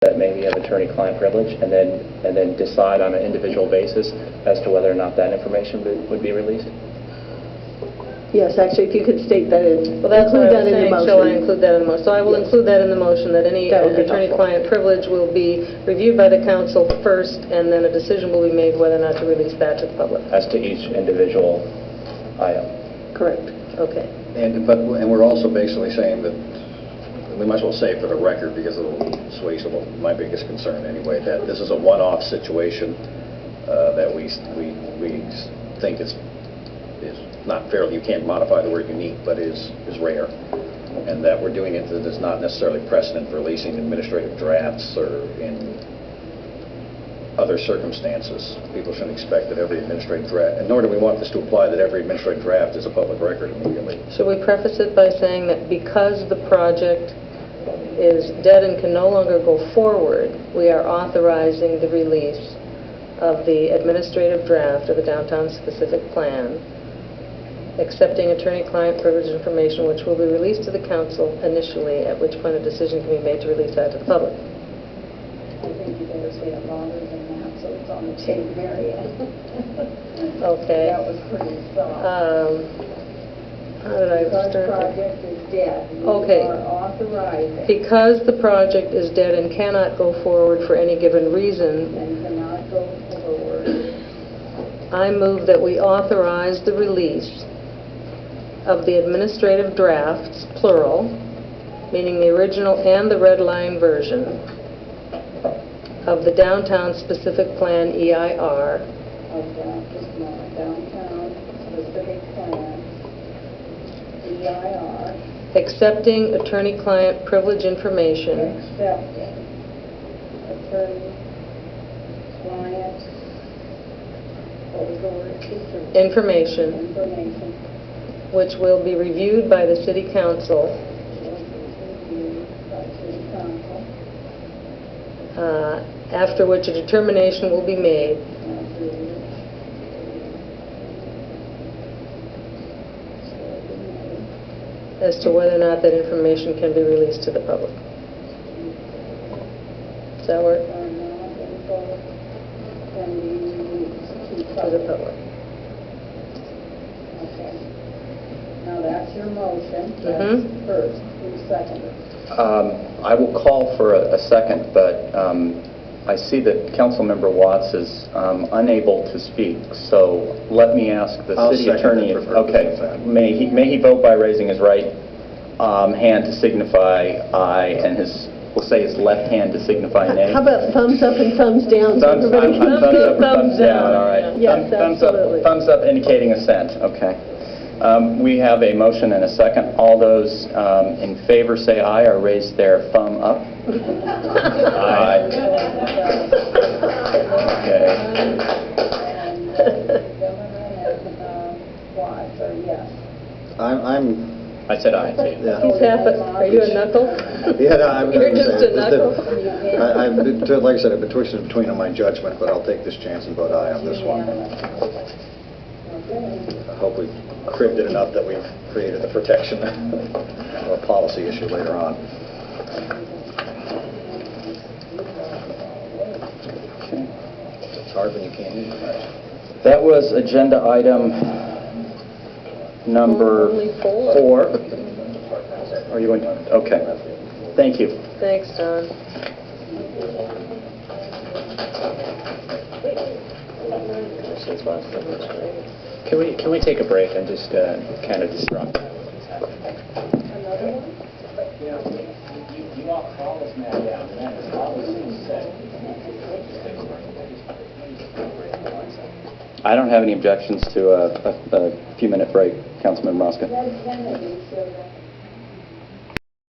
that maybe have attorney-client privilege, and then decide on an individual basis as to whether or not that information would be released? Yes, actually, if you could state that in, Well, that's what I was in your saying. motion. Shall I include that in the motion? So I will include that in the motion, that any attorney-client privilege will be reviewed by the council first, and then a decision will be made whether or not to release that to the public. As to each individual item? Correct. Okay. And we're also basically saying that, we might as well say for the record, because it'll sway some of my biggest concern anyway, that this is a one-off situation that we think is not fairly, you can't modify the word unique, but is rare, and that we're doing it that is not necessarily precedent for releasing administrative drafts or in other circumstances. People shouldn't expect that every administrative draft, and nor do we want this to apply that every administrative draft is a public record immediately. Should we preface it by saying that because the project is dead and can no longer go forward, we are authorizing the release of the administrative draft of the downtown specific plan, accepting attorney-client privilege information, which will be released to the council initially, at which point a decision can be made to release that to the public. I think you better say it longer than that, so it's on the tape, Mary Ann. Okay. That was pretty soft. How did I Because the start? project is dead. Okay. You are authorizing. Because the project is dead and cannot go forward for any given reason, And cannot go forward. I move that we authorize the release of the administrative drafts, plural, meaning the original and the red line version, of the downtown specific plan EIR, Downtown specific plan, EIR, accepting attorney-client privilege information, accepting attorney, client, what was the word? information, Information. which will be reviewed by the city council after which a determination will be made as to whether or not that information can be released to the public. Does that work? To the public. Okay. Now that's your motion. Mhm. That's first. Who's seconded? I will call for a second, but I see that Councilmember Watts is unable to speak, so let me ask the I'll city second attorney. it, Okay, prefer. may he vote by raising his right hand to signify aye, and we'll say his left hand to signify nay. How about thumbs up and thumbs down? Thumbs up, Everybody can thumbs see up, it? thumbs down, all right. Yes, absolutely. Thumbs up indicating assent, okay. We have a motion and a second. All those in favor say aye or raise their thumb up. Aye. Okay. Watts are yes. I said aye, too. Yeah. He's half a, are you a knuckle? Yeah, no, I'm You're gonna just say a knuckle. I've been, like I said, I've been twisted between on my judgment, but I'll take this chance and vote aye on this one. I hope we've cribbed it enough that we've created the protection or a policy issue later on. It's hard when you can't eat. That was agenda item number Only four. 4. Are you going to? Okay. Thank you. Thanks, Don. Commission's lost so much weight. Can we take a break and just kind of disrupt? You all call this man down. I don't have any objections to a few-minute break, Councilman Mosca.